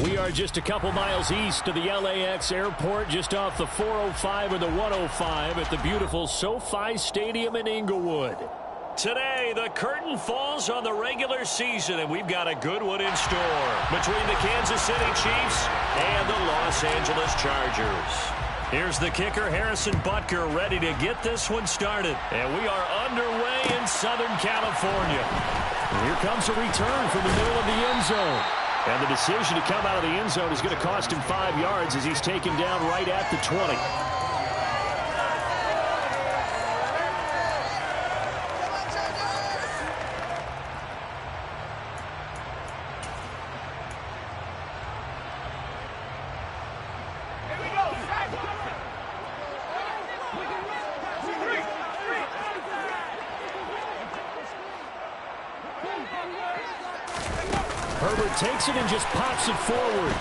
We are just a couple miles east of the LAX airport, just off the 405 or the 105 at the beautiful SoFi Stadium in Inglewood. Today, the curtain falls on the regular season, and we've got a good one in store between the Kansas City Chiefs and the Los Angeles Chargers. Here's the kicker, Harrison Butker, ready to get this one started. And we are underway in Southern California. And here comes a return from the middle of the end zone. And the decision to come out of the end zone is going to cost him 5 yards as he's taken down right at the 20. Herbert takes it and just pops it forward.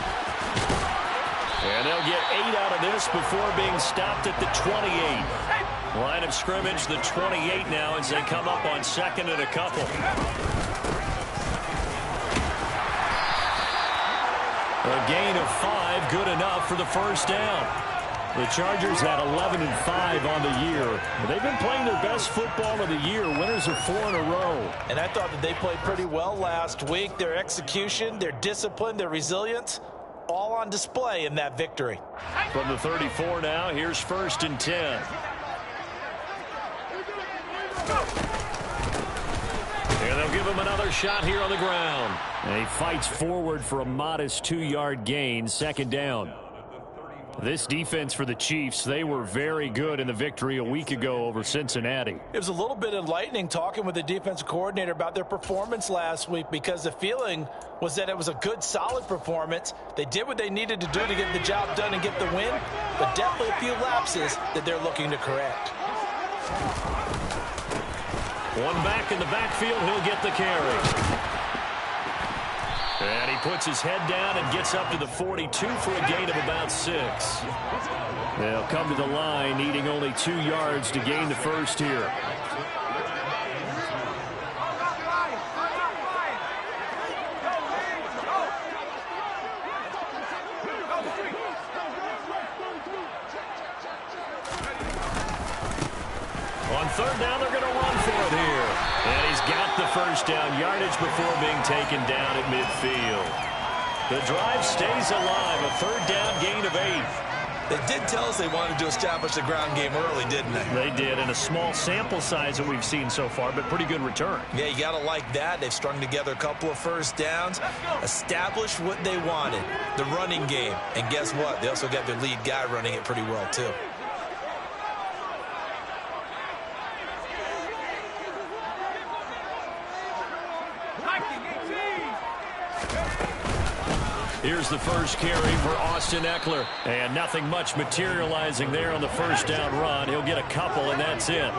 And they'll get 8 out of this before being stopped at the 28. Line of scrimmage, the 28 now as they come up on second and a couple. A gain of 5, good enough for the first down. The Chargers had 11-5 on the year. They've been playing their best football of the year. Winners of 4 in a row. And I thought that they played pretty well last week. Their execution, their discipline, their resilience, all on display in that victory. From the 34 now, here's 1st and 10. And they'll give him another shot here on the ground. And he fights forward for a modest 2-yard gain, 2nd down. This defense for the Chiefs, they were very good in the victory a week ago over Cincinnati. It was a little bit enlightening talking with the defensive coordinator about their performance last week, because the feeling was that it was a good, solid performance. They did what they needed to do to get the job done and get the win, but definitely a few lapses that they're looking to correct. One back in the backfield, he'll get the carry. And he puts his head down and gets up to the 42 for a gain of about 6. They'll come to the line, needing only 2 yards to gain the first here. On 3rd down, they're going to run for it here. And he's got the first down, yardage before being taken down at midfield. The drive stays alive, a 3rd down gain of 8. They did tell us they wanted to establish the ground game early, didn't they? They did, in a small sample size that we've seen so far, but pretty good return. Yeah, you got to like that. They've strung together a couple of first downs, established what they wanted, the running game. And guess what? They also got their lead guy running it pretty well, too. Here's the first carry for Austin Eckler. And nothing much materializing there on the first down run. He'll get a couple, and that's it.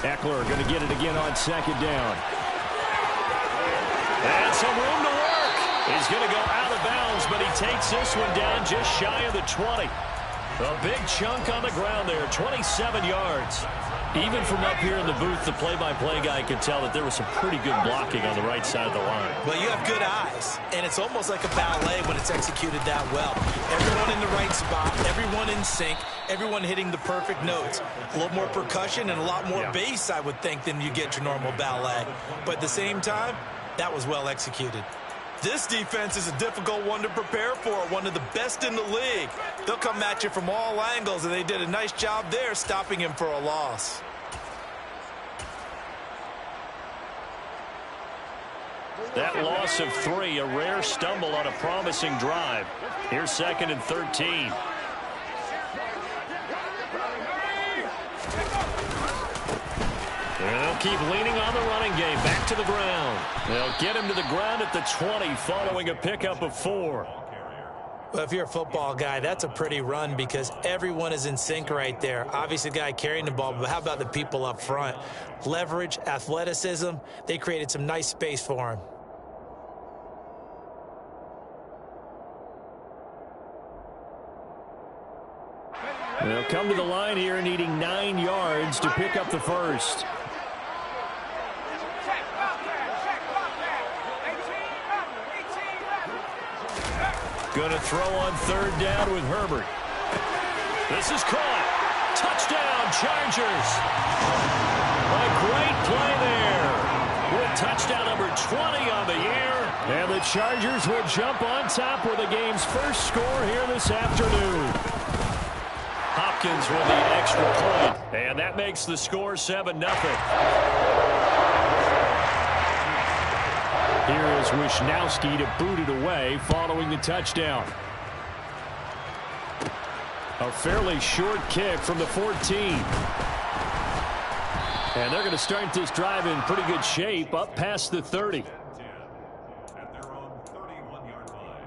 Eckler going to get it again on 2nd down. And some room to work. He's going to go out of bounds, but he takes this one down just shy of the 20. A big chunk on the ground there, 27 yards. Even from up here in the booth, the play-by-play guy could tell that there was some pretty good blocking on the right side of the line. Well, you have good eyes, and it's almost like a ballet when it's executed that well. Everyone in the right spot, everyone in sync, everyone hitting the perfect notes. A little more percussion and a lot more bass, I would think, than you get your normal ballet. But at the same time, that was well executed. This defense is a difficult one to prepare for, one of the best in the league. They'll come at you from all angles, and they did a nice job there stopping him for a loss. That loss of 3, a rare stumble on a promising drive. Here's 2nd and 13. And they'll keep leaning on the running game. Back to the ground. They'll get him to the ground at the 20 following a pickup of 4. Well, if you're a football guy, that's a pretty run because everyone is in sync right there. Obviously, the guy carrying the ball, but how about the people up front? Leverage, athleticism, they created some nice space for him. They'll come to the line here needing 9 yards to pick up the first. Going to throw on 3rd down with Herbert. This is caught. Touchdown, Chargers. A great play there. With touchdown number 20 on the year. And the Chargers will jump on top with the game's first score here this afternoon. Hopkins with the extra point. And that makes the score 7-0. Here is Wishnowski to boot it away following the touchdown. A fairly short kick from the 14. And they're going to start this drive in pretty good shape up past the 30. At their own 31-yard line.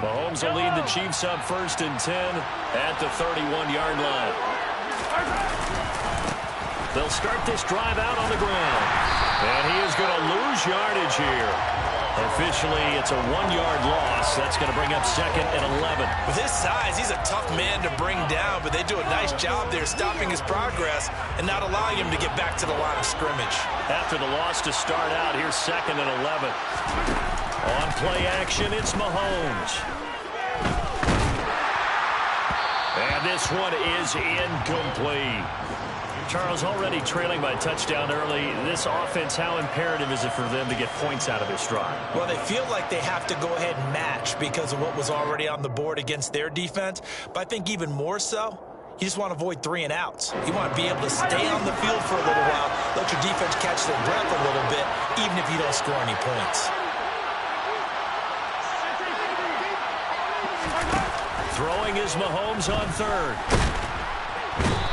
Mahomes will lead the Chiefs up 1st and 10 at the 31-yard line. They'll start this drive out on the ground. And he is going to lose yardage here. Officially, it's a 1-yard loss. That's going to bring up 2nd and 11. With his size, he's a tough man to bring down, but they do a nice job there stopping his progress and not allowing him to get back to the line of scrimmage. After the loss to start out, here's 2nd and 11. On play action, it's Mahomes. And this one is incomplete. Charles, already trailing by a touchdown early. This offense, how imperative is it for them to get points out of this drive? Well, they feel like they have to go ahead and match because of what was already on the board against their defense. But I think even more so, you just want to avoid 3 and outs. You want to be able to stay on the field for a little while, let your defense catch their breath a little bit, even if you don't score any points. Throwing is Mahomes on 3rd.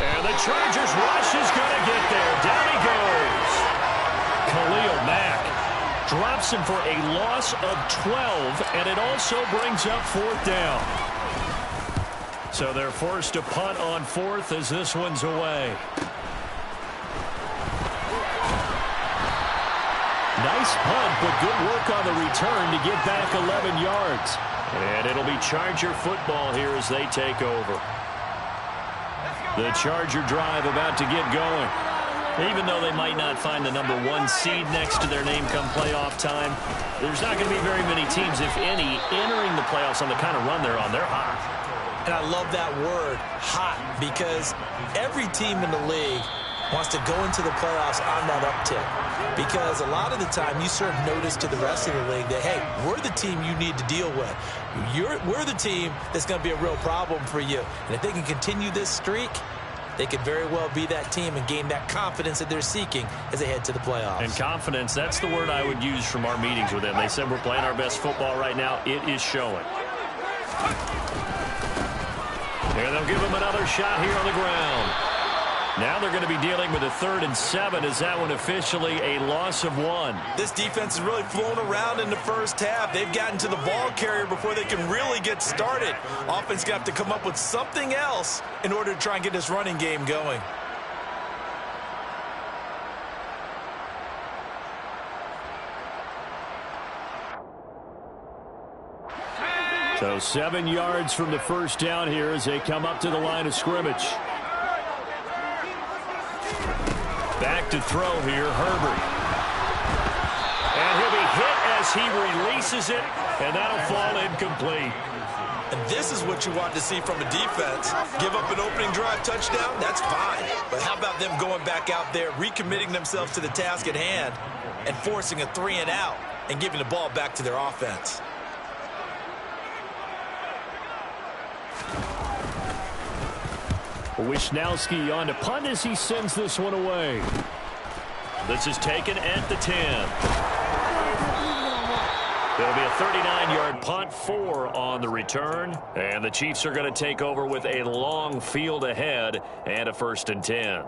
And the Chargers rush is going to get there. Down he goes. Khalil Mack drops him for a loss of 12, and it also brings up 4th down. So they're forced to punt on 4th as this one's away. Nice punt, but good work on the return to get back 11 yards. And it'll be Charger football here as they take over. The Charger drive about to get going. Even though they might not find the number 1 seed next to their name come playoff time, there's not going to be very many teams, if any, entering the playoffs on the kind of run they're on. They're hot. And I love that word, hot, because every team in the league wants to go into the playoffs on that uptick. Because a lot of the time you serve notice to the rest of the league that, hey, we're the team you need to deal with. We're the team that's going to be a real problem for you. And if they can continue this streak, they could very well be that team and gain that confidence that they're seeking as they head to the playoffs. And confidence, that's the word I would use from our meetings with them. They said we're playing our best football right now. It is showing. And they'll give them another shot here on the ground. Now they're going to be dealing with a 3rd and 7. Is that one officially a loss of 1? This defense has really flown around in the first half. They've gotten to the ball carrier before they can really get started. Offense got to come up with something else in order to try and get this running game going. So 7 yards from the first down here as they come up to the line of scrimmage. Back to throw here, Herbert. And he'll be hit as he releases it, and that'll fall incomplete. And this is what you want to see from a defense. Give up an opening drive touchdown, that's fine. But how about them going back out there, recommitting themselves to the task at hand, and forcing a 3 and out, and giving the ball back to their offense. Wishnowski on to punt as he sends this one away. This is taken at the 10. There'll be a 39-yard punt, 4 on the return. And the Chiefs are going to take over with a long field ahead and a 1st and 10.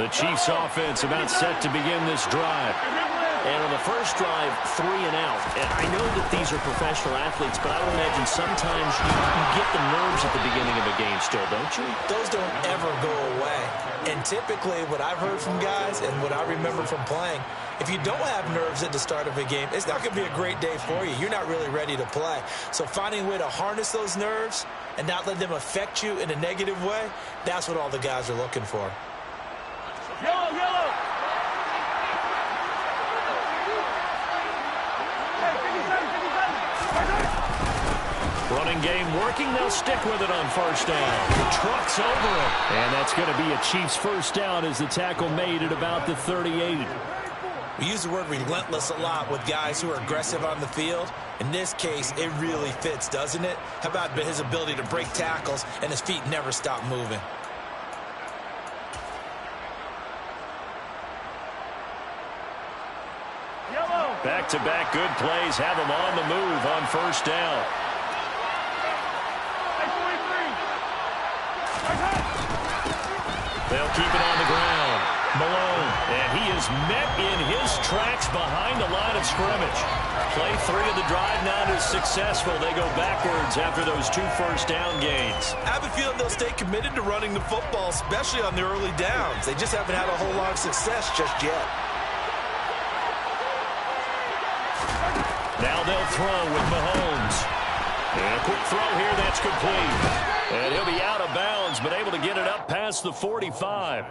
The Chiefs offense about set to begin this drive. And on the first drive, 3 and out. And I know that these are professional athletes, but I would imagine sometimes you get the nerves at the beginning of a game still, don't you? Those don't ever go away. And typically what I've heard from guys and what I remember from playing, if you don't have nerves at the start of a game, it's not going to be a great day for you. You're not really ready to play. So finding a way to harness those nerves and not let them affect you in a negative way, that's what all the guys are looking for. Yellow, yellow. Running game working. They'll stick with it on first down. Trucks over it. And that's going to be a Chiefs first down as the tackle made at about the 38. We use the word relentless a lot with guys who are aggressive on the field. In this case, it really fits, doesn't it? How about his ability to break tackles and his feet never stop moving? Back-to-back good plays have them on the move on first down. They'll keep it on the ground. Malone, and he is met in his tracks behind the line of scrimmage. Play 3 of the drive not as successful. They go backwards after those 2 first down gains. I have a feeling they'll stay committed to running the football, especially on the early downs. They just haven't had a whole lot of success just yet. Now they'll throw with Mahomes. And a quick throw here, that's complete. And he'll be out of bounds, but able to get it up past the 45.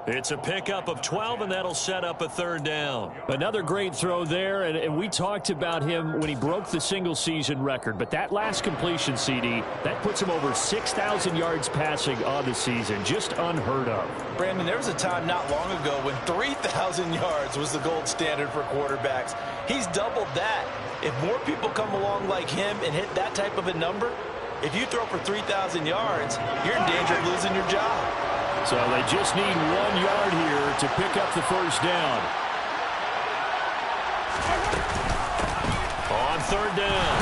It's a pickup of 12, and that'll set up a third down. Another great throw there, and we talked about him when he broke the single-season record. But that last completion, CD, that puts him over 6,000 yards passing on the season. Just unheard of. Brandon, there was a time not long ago when 3,000 yards was the gold standard for quarterbacks. He's doubled that. If more people come along like him and hit that type of a number, if you throw for 3,000 yards, you're in danger of losing your job. So they just need 1 yard here to pick up the first down. On third down,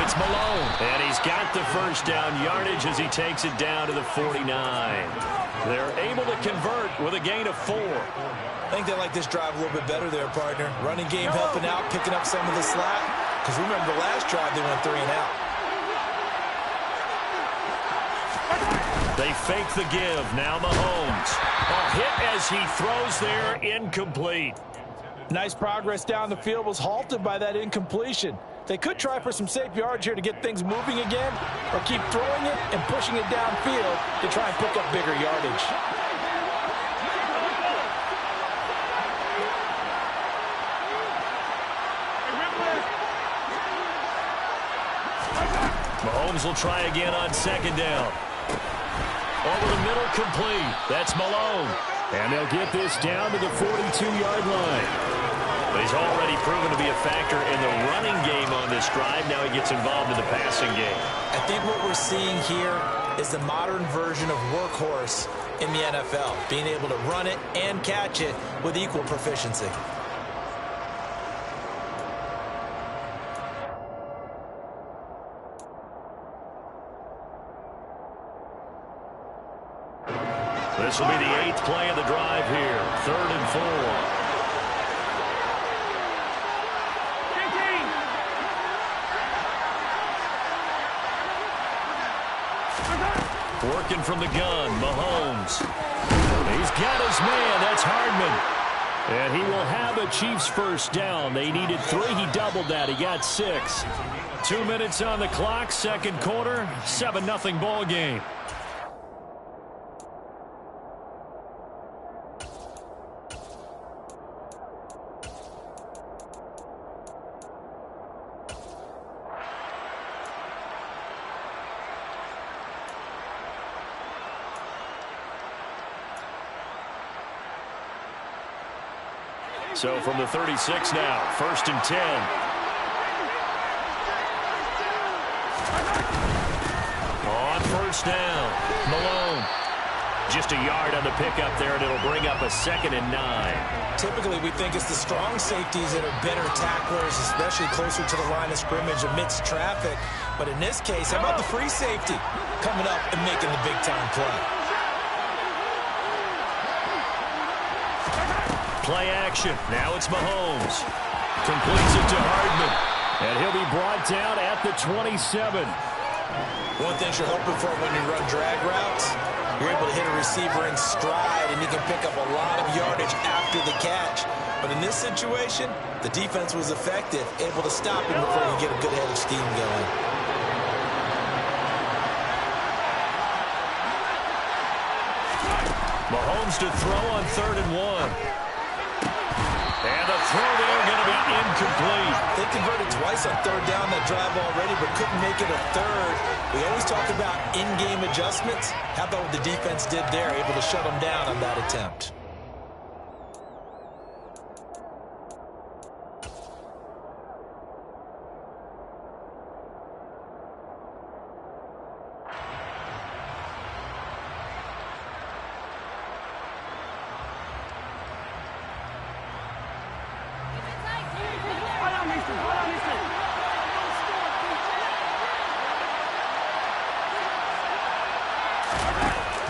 it's Malone. And he's got the first down yardage as he takes it down to the 49. They're able to convert with a gain of 4. I think they like this drive a little bit better there, partner. Running game helping out, picking up some of the slack. Because remember the last drive, they went 3 and out. They fake the give. Now Mahomes. A hit as he throws there, incomplete. Nice progress down the field was halted by that incompletion. They could try for some safe yards here to get things moving again, or keep throwing it and pushing it downfield to try and pick up bigger yardage. Mahomes will try again on second down. Over the middle, complete. That's Malone. And they'll get this down to the 42-yard line. He's already proven to be a factor in the running game on this drive. Now he gets involved in the passing game. I think what we're seeing here is the modern version of workhorse in the NFL, being able to run it and catch it with equal proficiency. This will be the 8th play of the drive here. 3rd and 4. Working from the gun, Mahomes. He's got his man. That's Hardman. And he will have a Chiefs first down. They needed 3. He doubled that. He got 6. 2 minutes on the clock. Second quarter. 7-0 ball game. So from the 36 now, 1st and 10. On first down, Malone. Just a yard on the pickup there, and it'll bring up a 2nd and 9. Typically, we think it's the strong safeties that are better tacklers, especially closer to the line of scrimmage amidst traffic. But in this case, how about the free safety coming up and making the big-time play? play action. Now it's Mahomes. Completes it to Hardman. And he'll be brought down at the 27. One thing you're hoping for when you run drag routes, you're able to hit a receiver in stride, and he can pick up a lot of yardage after the catch. But in this situation, the defense was effective, able to stop him before you get a good head of steam going. Mahomes to throw on 3rd and 1. And the throw there going to be incomplete. They converted twice on 3rd down that drive already, but couldn't make it a 3rd. We always talk about in-game adjustments. How about what the defense did there, able to shut them down on that attempt?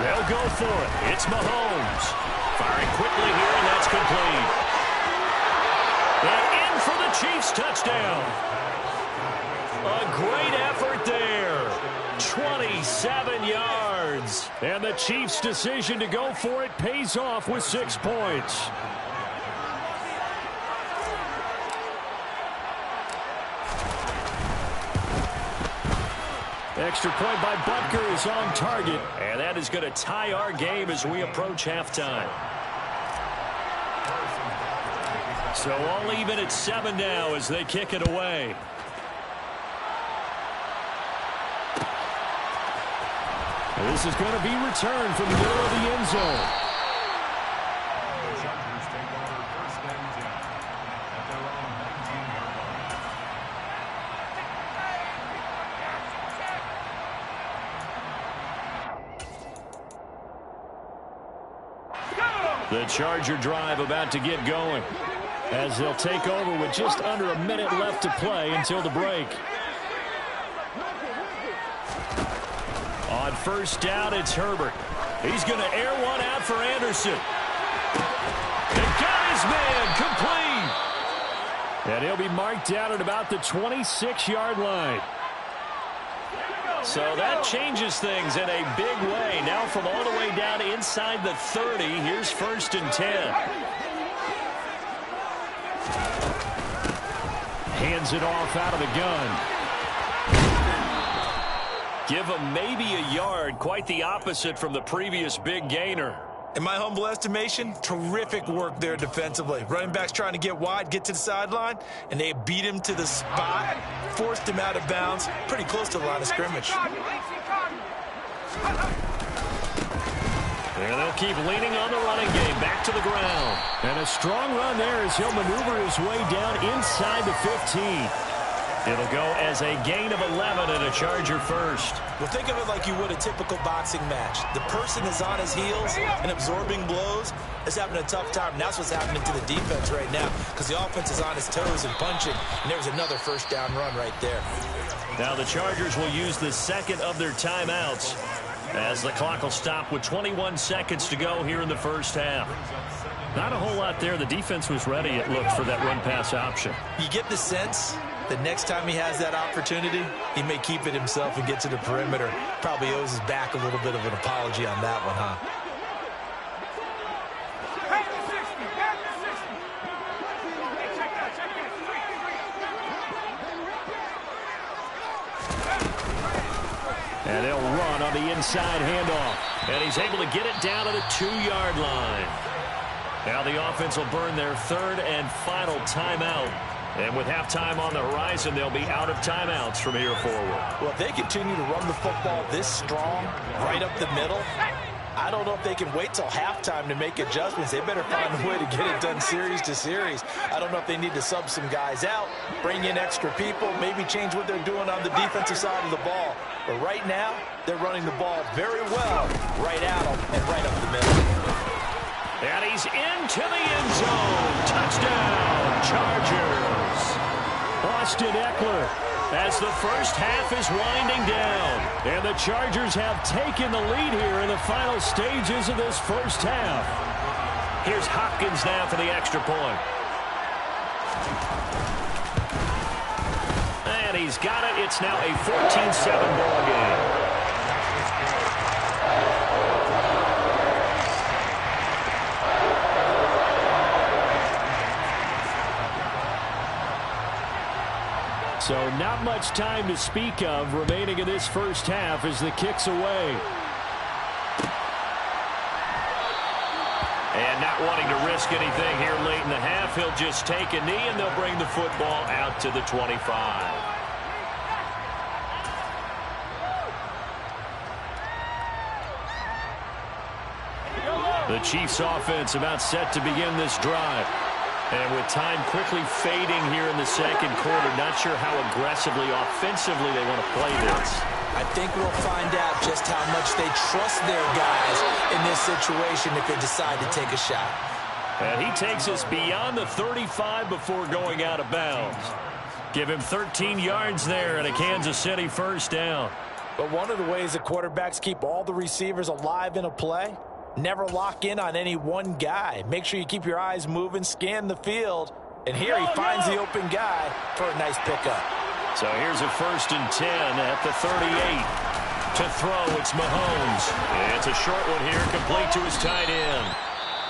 They'll go for it. It's Mahomes. Firing quickly here, and that's complete. And in for the Chiefs touchdown. A great effort there. 27 yards. And the Chiefs' decision to go for it pays off with 6 points. Extra point by Butker is on target. And that is going to tie our game as we approach halftime. So all even at 7 now as they kick it away. This is going to be returned from the middle of the end zone. The Charger drive about to get going as they'll take over with just under a minute left to play until the break. On 1st down, it's Herbert. He's going to air one out for Anderson. And got his man complete. And he'll be marked down at about the 26-yard line. So that changes things in a big way. Now from all the way down inside the 30, here's 1st and 10. Hands it off out of the gun. Give him maybe a yard, quite the opposite from the previous big gainer. In my humble estimation, terrific work there defensively. Running backs trying to get wide, get to the sideline, and they beat him to the spot, forced him out of bounds, pretty close to the line of scrimmage. And they'll keep leaning on the running game, back to the ground. And a strong run there as he'll maneuver his way down inside the 15. It'll go as a gain of 11 and a Charger first. Well, think of it like you would a typical boxing match. The person is on his heels and absorbing blows is having a tough time. And that's what's happening to the defense right now because the offense is on his toes and punching. And there's another 1st down run right there. Now the Chargers will use the 2nd of their timeouts as the clock will stop with 21 seconds to go here in the 1st half. Not a whole lot there. The defense was ready, it looked, for that run-pass option. You get the sense the next time he has that opportunity, he may keep it himself and get to the perimeter. Probably owes his back a little bit of an apology on that one, huh? And they'll run on the inside handoff. And he's able to get it down to the 2-yard line. Now the offense will burn their 3rd and final timeout. And with halftime on the horizon, they'll be out of timeouts from here forward. Well, if they continue to run the football this strong, right up the middle, I don't know if they can wait till halftime to make adjustments. They better find a way to get it done series to series. I don't know if they need to sub some guys out, bring in extra people, maybe change what they're doing on the defensive side of the ball. But right now, they're running the ball very well right at them and right up the middle. And he's into the end zone. Touchdown, Chargers. Austin Eckler as the 1st half is winding down. And the Chargers have taken the lead here in the final stages of this 1st half. Here's Hopkins now for the extra point. And he's got it. It's now a 14-7 ball game. So not much time to speak of remaining in this first half as the kick's away. And not wanting to risk anything here late in the half, he'll just take a knee and they'll bring the football out to the 25. The Chiefs offense about set to begin this drive. And with time quickly fading here in the second quarter, not sure how aggressively, offensively they want to play this. I think we'll find out just how much they trust their guys in this situation if they decide to take a shot. And he takes us beyond the 35 before going out of bounds. Give him 13 yards there and a Kansas City first down. But one of the ways the quarterbacks keep all the receivers alive in a play, never lock in on any one guy. Make sure you keep your eyes moving, scan the field. And here he finds the open guy for a nice pickup. So here's a 1st and 10 at the 38. To throw, it's Mahomes. It's a short one here, complete to his tight end.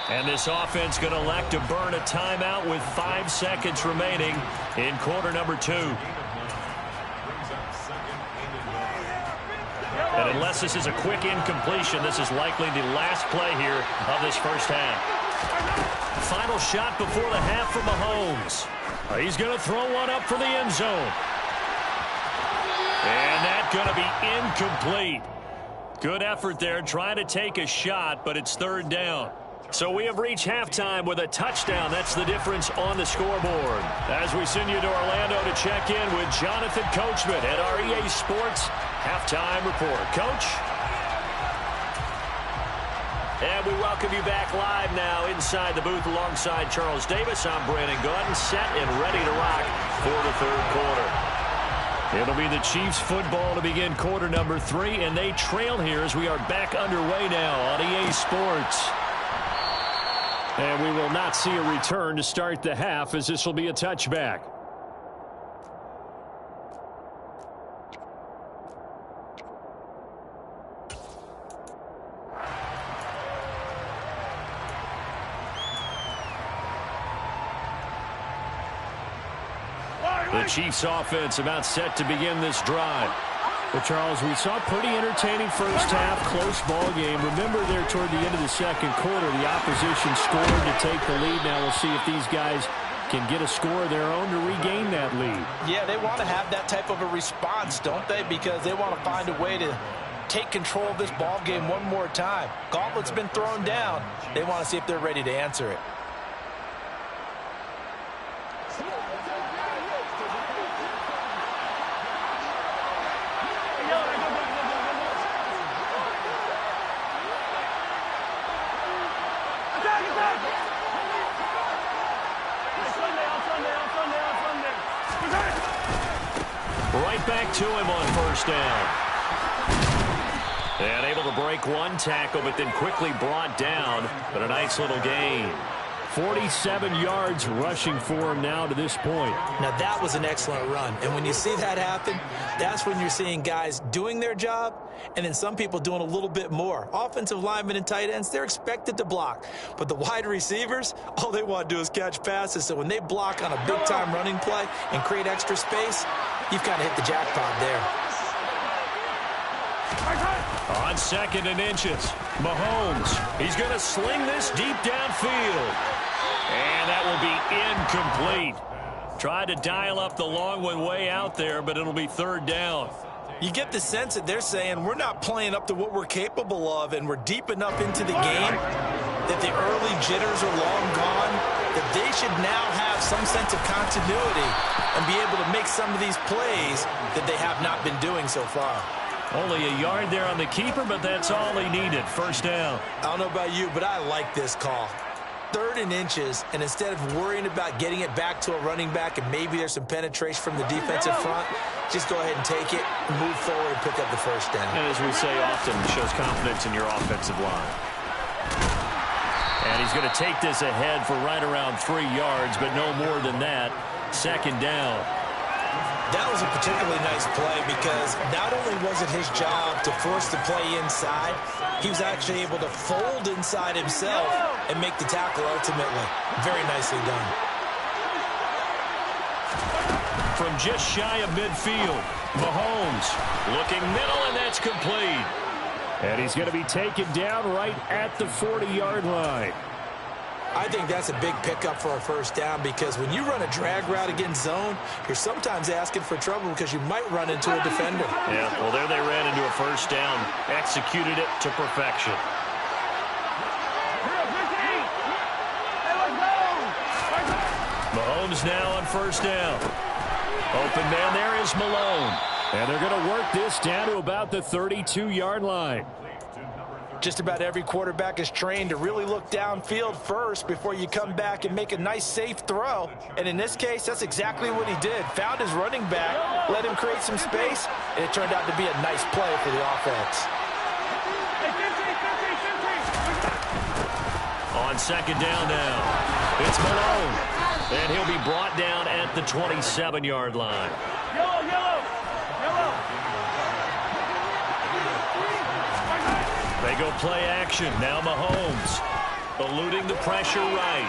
And this offense going to elect to burn a timeout with 5 seconds remaining in quarter number 2. And unless this is a quick incompletion, this is likely the last play here of this first half. Final shot before the half from Mahomes. He's going to throw one up for the end zone. And that's going to be incomplete. Good effort there trying to take a shot, but it's 3rd down. So we have reached halftime with a touchdown. That's the difference on the scoreboard. As we send you to Orlando to check in with Jonathan Coachman at our EA Sports Halftime Report. Coach? And we welcome you back live now inside the booth alongside Charles Davis. I'm Brandon Gordon, set and ready to rock for the 3rd quarter. It'll be the Chiefs football to begin quarter number 3, and they trail here as we are back underway now on EA Sports. And we will not see a return to start the half as this will be a touchback. The Chiefs offense about set to begin this drive. Well, Charles, we saw a pretty entertaining first half, close ball game. Remember there toward the end of the second quarter, the opposition scored to take the lead. Now we'll see if these guys can get a score of their own to regain that lead. Yeah, they want to have that type of a response, don't they? Because they want to find a way to take control of this ball game one more time. Gauntlet's been thrown down. They want to see if they're ready to answer it. Right back to him on first down. And able to break one tackle, but then quickly brought down. But a nice little gain. 47 yards rushing for him now to this point. Now that was an excellent run. And when you see that happen, that's when you're seeing guys doing their job and then some people doing a little bit more. Offensive linemen and tight ends, they're expected to block. But the wide receivers, all they want to do is catch passes. So when they block on a big-time running play and create extra space, you've kind of hit the jackpot there. On 2nd and inches, Mahomes. He's going to sling this deep downfield. And that will be incomplete. Tried to dial up the long one way out there, but it'll be 3rd down. You get the sense that they're saying we're not playing up to what we're capable of, and we're deep enough into the game that the early jitters are long gone, that they should now have some sense of continuity and be able to make some of these plays that they have not been doing so far. Only a yard there on the keeper, but that's all he needed. First down. I don't know about you, but I like this call. 3rd and inches, and instead of worrying about getting it back to a running back and maybe there's some penetration from the defensive front, just go ahead and take it, move forward, and pick up the first down. And as we say often, it shows confidence in your offensive line. And he's going to take this ahead for right around 3 yards, but no more than that. Second down. That was a particularly nice play because not only was it his job to force the play inside, he was actually able to fold inside himself and make the tackle ultimately. Very nicely done. From just shy of midfield, Mahomes looking middle, and that's complete. And he's going to be taken down right at the 40-yard line. I think that's a big pickup for a first down because when you run a drag route against zone, you're sometimes asking for trouble because you might run into a defender. Yeah, well, there they ran into a first down. Executed it to perfection. Mahomes now on first down. Open man there is Malone. And they're going to work this down to about the 32-yard line. Just about every quarterback is trained to really look downfield first before you come back and make a nice, safe throw. And in this case, that's exactly what he did. Found his running back, let him create some space, and it turned out to be a nice play for the offense. On second down now, it's Malone. And he'll be brought down at the 27-yard line. They go play action. Now Mahomes eluding the pressure right.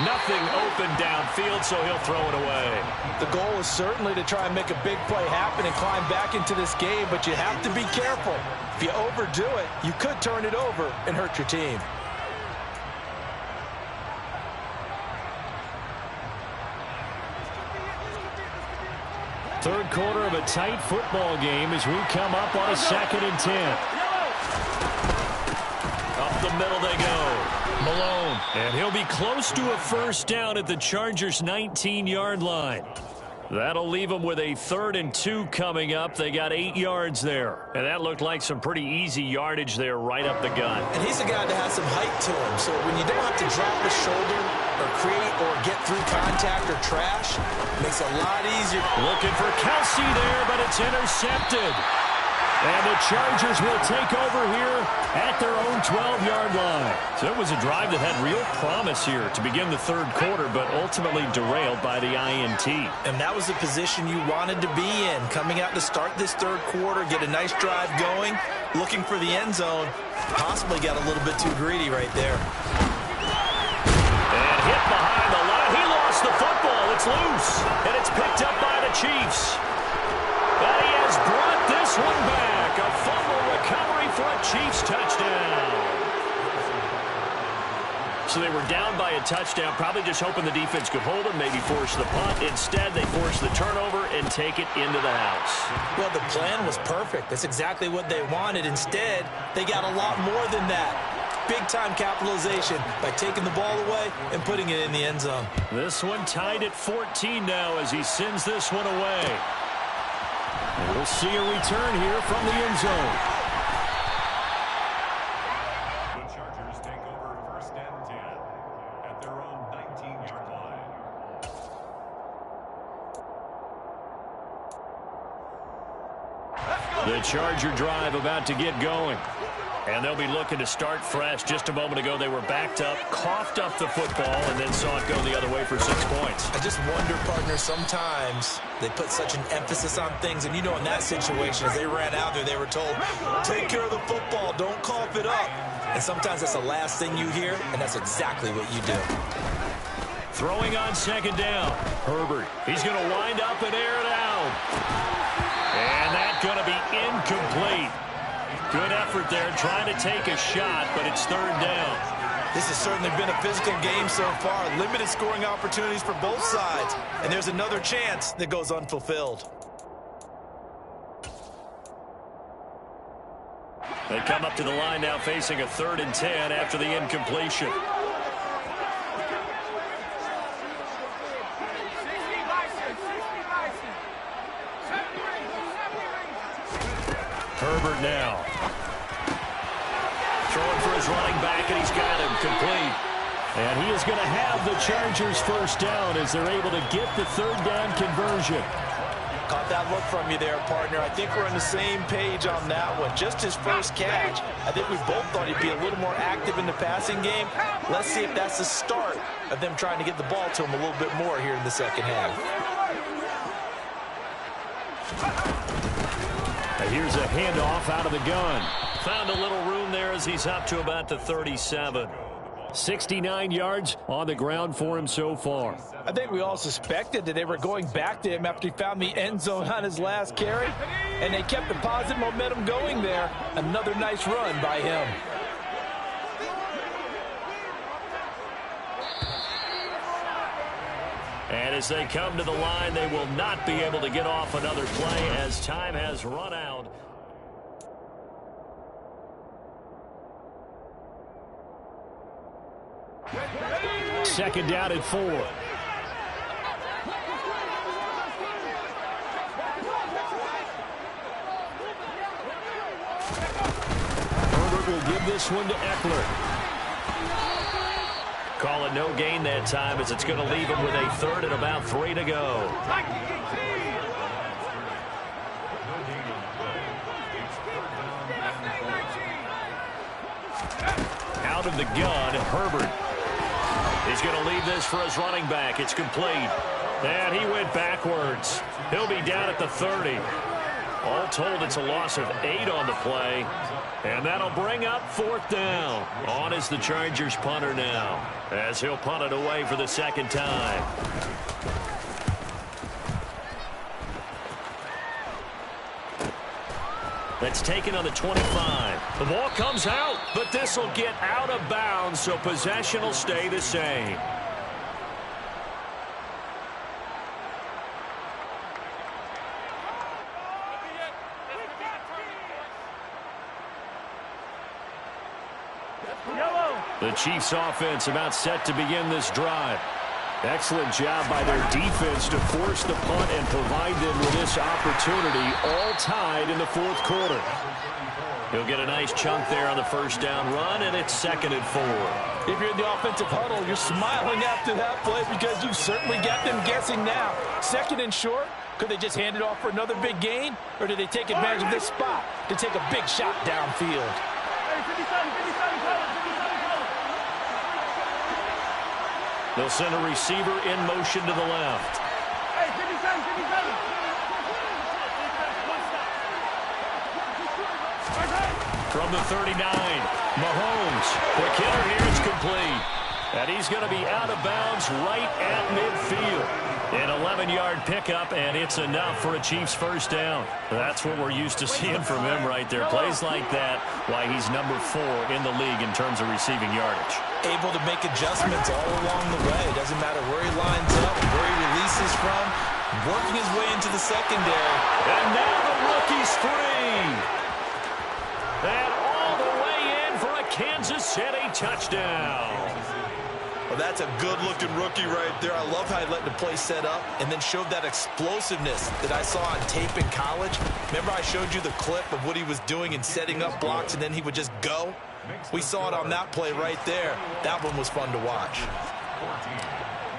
Nothing open downfield, so he'll throw it away. The goal is certainly to try and make a big play happen and climb back into this game, but you have to be careful. If you overdo it, you could turn it over and hurt your team. Third quarter of a tight football game as we come up on a 2nd and 10. Up the middle they go. Malone. And he'll be close to a first down at the Chargers' 19-yard line. That'll leave them with a 3rd and 2 coming up. They got 8 yards there. And that looked like some pretty easy yardage there right up the gut. And he's a guy that has some height to him. So when you don't have to drop a shoulder or create or get through contact or trash, it makes it a lot easier. Looking for Kelsey there, but it's intercepted. And the Chargers will take over here at their own 12-yard line. So it was a drive that had real promise here to begin the third quarter, but ultimately derailed by the INT. And that was the position you wanted to be in. Coming out to start this third quarter, get a nice drive going, looking for the end zone. Possibly got a little bit too greedy right there. And hit behind the line. He lost the football. It's loose. And it's picked up by the Chiefs. But he has brought this one back. A fumble recovery for a Chiefs touchdown. So they were down by a touchdown, probably just hoping the defense could hold them, maybe force the punt. Instead, they force the turnover and take it into the house. Well, the plan was perfect. That's exactly what they wanted. Instead, they got a lot more than that. Big-time capitalization by taking the ball away and putting it in the end zone. This one tied at 14 now as he sends this one away. And we'll see a return here from the end zone. The Chargers take over 1st and 10 at their own 19-yard line. The Charger drive about to get going. And they'll be looking to start fresh. Just a moment ago, they were backed up, coughed up the football, and then saw it go the other way for 6 points. I just wonder, partner, sometimes they put such an emphasis on things. And, you know, in that situation, as they ran out there, they were told, take care of the football, don't cough it up. And sometimes that's the last thing you hear, and that's exactly what you do. Throwing on second down. Herbert. He's going to wind up and air it out. And that's going to be incomplete. Good effort there, trying to take a shot, but it's 3rd down. This has certainly been a physical game so far. Limited scoring opportunities for both sides. And there's another chance that goes unfulfilled. They come up to the line now facing a 3rd and 10 after the incompletion. Herbert now. Throwing for his running back, and he's got him complete. And he is going to have the Chargers first down as they're able to get the 3rd down conversion. Caught that look from you there, partner. I think we're on the same page on that one. Just his first catch, I think we both thought he'd be a little more active in the passing game. Let's see if that's the start of them trying to get the ball to him a little bit more here in the second half. Here's a handoff out of the gun. Found a little room there as he's up to about the 37. 69 yards on the ground for him so far. I think we all suspected that they were going back to him after he found the end zone on his last carry, and they kept the positive momentum going there. Another nice run by him. And as they come to the line, they will not be able to get off another play as time has run out. Second down at 4. Herbert will give this one to Eckler. Call it no gain that time as it's going to leave him with a third and about 3 to go. Out of the gun, Herbert. He's going to leave this for his running back. It's complete. And he went backwards. He'll be down at the 30. All told, it's a loss of 8 on the play. And that'll bring up 4th down. On is the Chargers punter now, as he'll punt it away for the second time. That's taken on the 25. The ball comes out, but this will get out of bounds, so possession will stay the same. The Chiefs offense about set to begin this drive. Excellent job by their defense to force the punt and provide them with this opportunity, all tied in the 4th quarter. He'll get a nice chunk there on the first down run, and it's 2nd and 4. If you're in the offensive huddle, you're smiling after that play because you've certainly got them guessing now. 2nd and short, could they just hand it off for another big gain, or did they take advantage of this spot to take a big shot downfield? They'll send a receiver in motion to the left. From the 39, Mahomes. Quick hitter here, it's complete. And he's going to be out of bounds right at midfield. An 11-yard pickup, and it's enough for a Chiefs first down. That's what we're used to seeing from him right there. Plays like that, why he's number 4 in the league in terms of receiving yardage. Able to make adjustments all along the way. Doesn't matter where he lines up, where he releases from, working his way into the secondary. And now the rookie's free. And all the way in for a Kansas City touchdown. Well, that's a good-looking rookie right there. I love how he let the play set up and then showed that explosiveness that I saw on tape in college. Remember I showed you the clip of what he was doing and setting up blocks, and then he would just go? We saw it on that play right there. That one was fun to watch.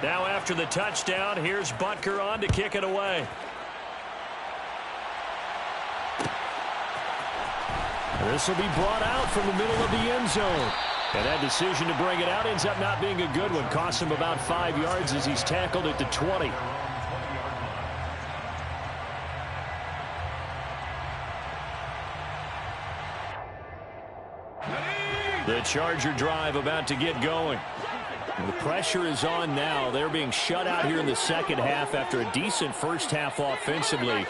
Now after the touchdown, here's Butker on to kick it away. This will be brought out from the middle of the end zone. And that decision to bring it out ends up not being a good one. Costs him about 5 yards as he's tackled at the 20. The Charger drive about to get going. The pressure is on now. They're being shut out here in the second half after a decent first half offensively.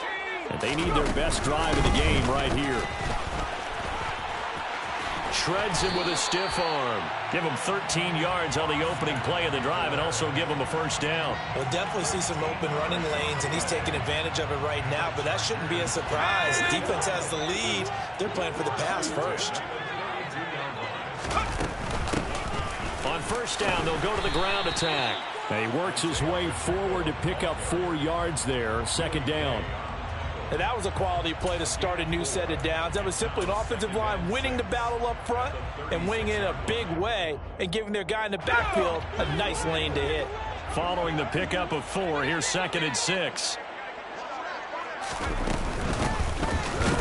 And they need their best drive of the game right here. Shreds him with a stiff arm. Give him 13 yards on the opening play of the drive and also give him a first down. We'll definitely see some open running lanes, and he's taking advantage of it right now, but that shouldn't be a surprise. Defense has the lead. They're playing for the pass first. On first down, they'll go to the ground attack. And he works his way forward to pick up 4 yards there. Second down. And that was a quality play to start a new set of downs. That was simply an offensive line winning the battle up front and winning in a big way and giving their guy in the backfield a nice lane to hit. Following the pickup of 4, here's 2nd and 6.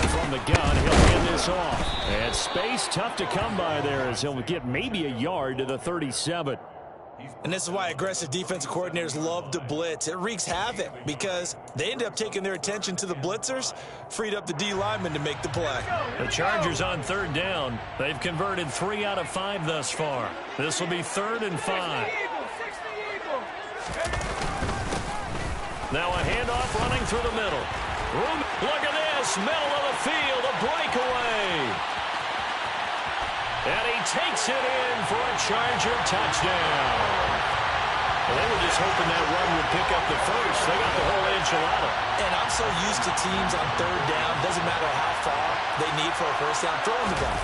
From the gun, he'll hand this off. And space tough to come by there as he'll get maybe a yard to the 37. And this is why aggressive defensive coordinators love to blitz. It wreaks havoc because they end up taking their attention to the blitzers, freed up the D lineman to make the play. The Chargers on third down. They've converted 3 out of 5 thus far. This will be 3rd and 5. Now a handoff running through the middle. Look at this, middle of the field, a breakaway. And he takes it in for a Charger touchdown. Well, they were just hoping that run would pick up the first. They got the whole enchilada. And I'm so used to teams on third down, doesn't matter how far they need for a first down, throwing the ball.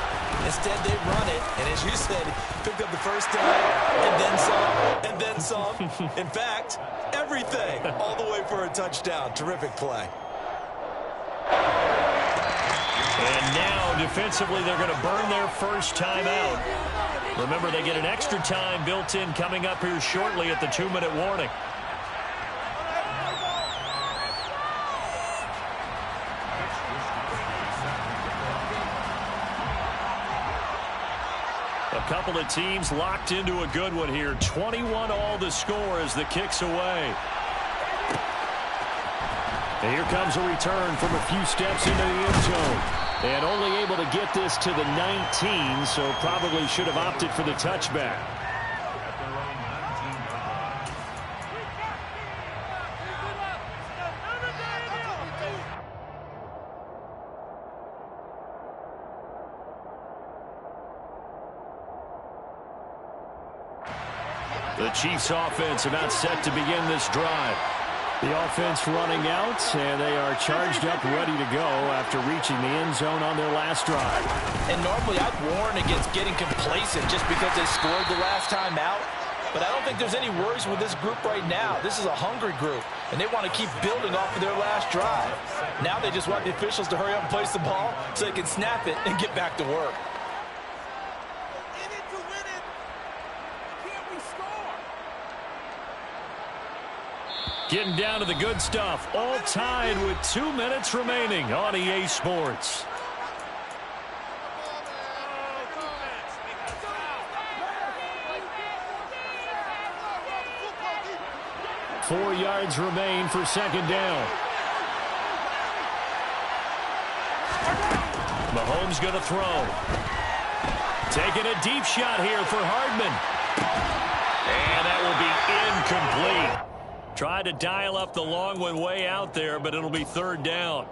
Instead, they run it, and as you said, picked up the first down, and then some, and then some. In fact, everything, all the way for a touchdown. Terrific play. And now, defensively, they're going to burn their first time out. Remember, they get an extra time built in coming up here shortly at the 2-minute warning. A couple of teams locked into a good one here. 21 all the score as the kick's away. And here comes a return from a few steps into the end zone. And only able to get this to the 19, so probably should have opted for the touchback. The Chiefs offense about set to begin this drive. The offense running out, and they are charged up, ready to go after reaching the end zone on their last drive. And normally I'd warn against getting complacent just because they scored the last time out. But I don't think there's any worries with this group right now. This is a hungry group, and they want to keep building off of their last drive. Now they just want the officials to hurry up and place the ball so they can snap it and get back to work. Getting down to the good stuff. All tied with 2 minutes remaining on EA Sports. Four yards remain for second down. Mahomes going to throw. Taking a deep shot here for Hardman. And that will be incomplete. Tried to dial up the long one way out there, but it'll be third down.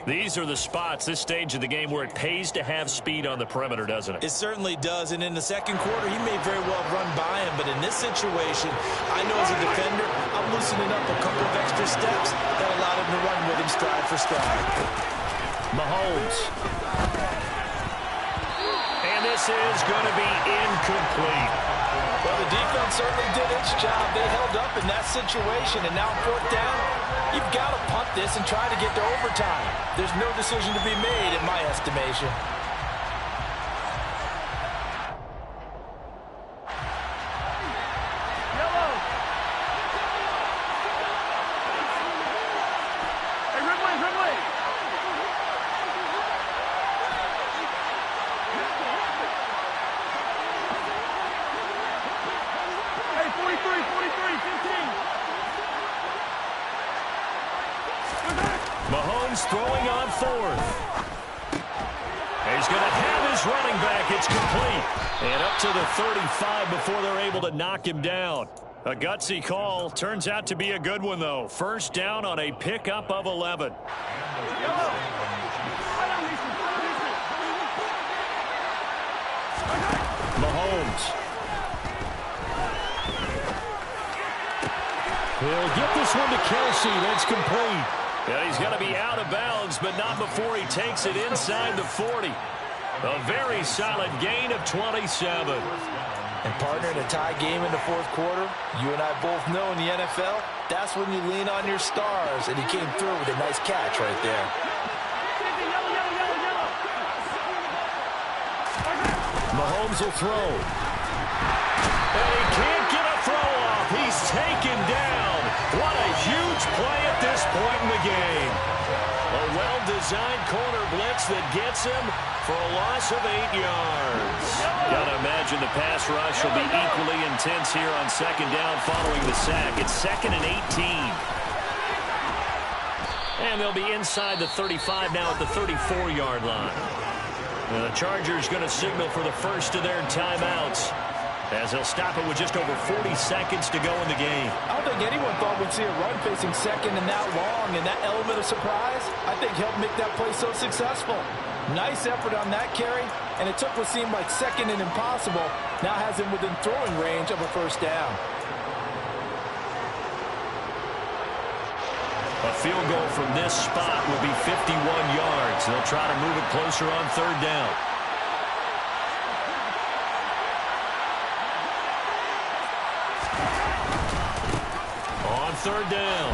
These are the spots, this stage of the game, where it pays to have speed on the perimeter, doesn't it? It certainly does, and in the second quarter, he may very well run by him, but in this situation, I know as a defender, I'm loosening up a couple of extra steps that allowed him to run with him stride for stride. Mahomes. And this is going to be incomplete. Well, the defense certainly did its job. They held up in that situation, and now fourth down, you've got to punt this and try to get to overtime. There's no decision to be made in my estimation. Yellow. Hey, Ridley, Ridley. Hey, 43, 15. Mahomes throwing on fourth. He's going to have his running back. It's complete. And up to the 35 before they're able to knock him down. A gutsy call. Turns out to be a good one, though. First down on a pickup of 11. Mahomes. He'll get this one to Kelsey. That's complete. Yeah, he's going to be out of bounds, but not before he takes it inside the 40. A very solid gain of 27. And partner, in a tie game in the fourth quarter, you and I both know in the NFL, that's when you lean on your stars, and he came through with a nice catch right there. Mahomes will throw. And he can't get a throw off. He's taken down. What a huge play at this point in the game. A well-designed corner blitz that gets him for a loss of 8 yards. Gotta imagine the pass rush will be equally intense here on second down following the sack. It's 2nd and 18. And they'll be inside the 35 now at the 34-yard line. And the Chargers going to signal for the first of their timeouts, as they'll stop it with just over 40 seconds to go in the game. I don't think anyone thought we'd see a run facing second and that long, and that element of surprise, I think, helped make that play so successful. Nice effort on that carry, and it took what seemed like second and impossible, now has him within throwing range of a first down. A field goal from this spot will be 51 yards. They'll try to move it closer on third down. On third down,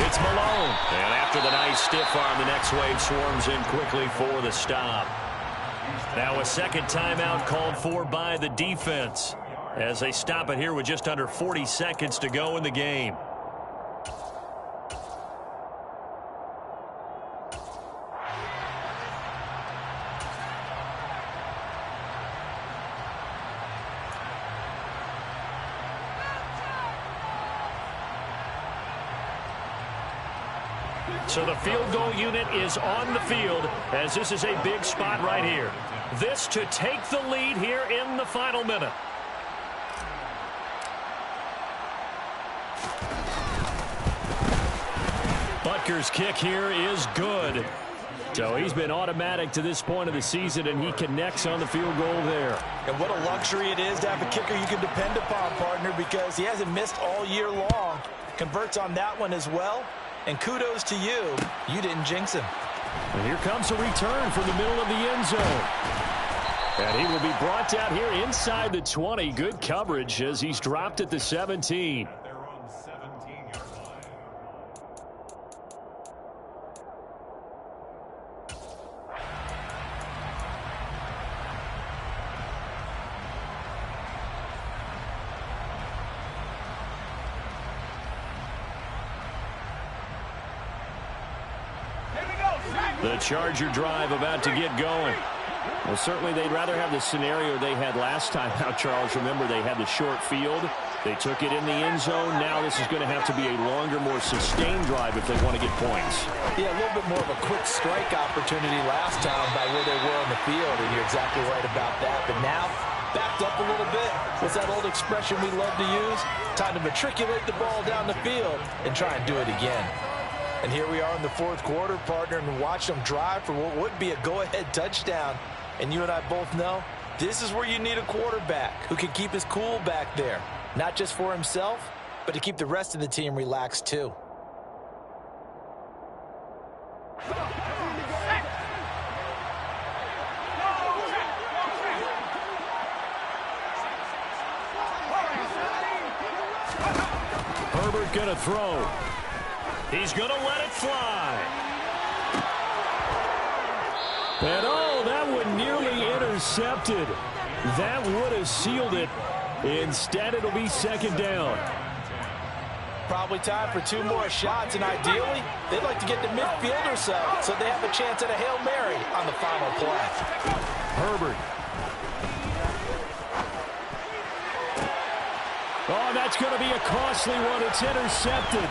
it's Malone. And after the nice stiff arm, the next wave swarms in quickly for the stop. Now a second timeout called for by the defense, as they stop it here with just under 40 seconds to go in the game. So the field goal unit is on the field, as this is a big spot right here. This to take the lead here in the final minute. Butker's kick here is good. So he's been automatic to this point of the season, and he connects on the field goal there. And what a luxury it is to have a kicker you can depend upon, partner, because he hasn't missed all year long. Converts on that one as well. And kudos to you. You didn't jinx him. And here comes a return from the middle of the end zone. And he will be brought down here inside the 20. Good coverage as he's dropped at the 17. At their own 17-yard line. The Charger drive about to get going. Well, certainly they'd rather have the scenario they had last time out, Charles. Remember, they had the short field. They took it in the end zone. Now this is going to have to be a longer, more sustained drive if they want to get points. Yeah, a little bit more of a quick strike opportunity last time by where they were on the field, and you're exactly right about that. But now, backed up a little bit. What's that old expression we love to use? Time to matriculate the ball down the field and try and do it again. And here we are in the fourth quarter, partner, and watch them drive for what would be a go-ahead touchdown. And you and I both know this is where you need a quarterback who can keep his cool back there. Not just for himself, but to keep the rest of the team relaxed too. Herbert gonna throw. He's gonna let it fly. And oh, that one nearly intercepted. That would have sealed it. Instead, it'll be second down. Probably time for two more shots, and ideally, they'd like to get to midfield or so they have a chance at a Hail Mary on the final play. Herbert. Oh, that's going to be a costly one. It's intercepted.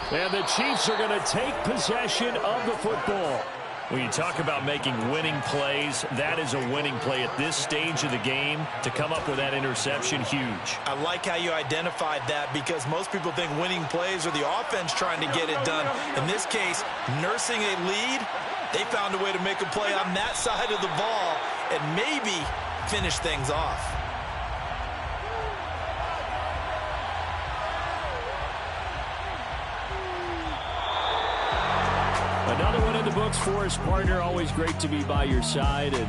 And the Chiefs are going to take possession of the football. When you talk about making winning plays, that is a winning play at this stage of the game. To come up with that interception, huge. I like how you identified that, because most people think winning plays are the offense trying to get it done. In this case, nursing a lead, they found a way to make a play on that side of the ball and maybe finish things off. Another one in the books for his partner. Always great to be by your side. And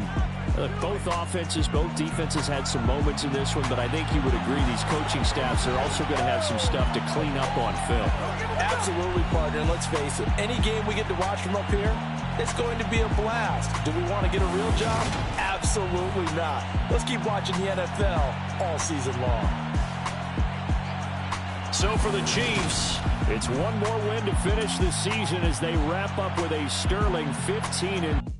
both offenses, both defenses had some moments in this one, but I think you would agree these coaching staffs are also going to have some stuff to clean up on film. Absolutely, partner. And let's face it, any game we get to watch from up here, it's going to be a blast. Do we want to get a real job? Absolutely not. Let's keep watching the NFL all season long. So for the Chiefs, It's one more win to finish the season as they wrap up with a sterling 15-.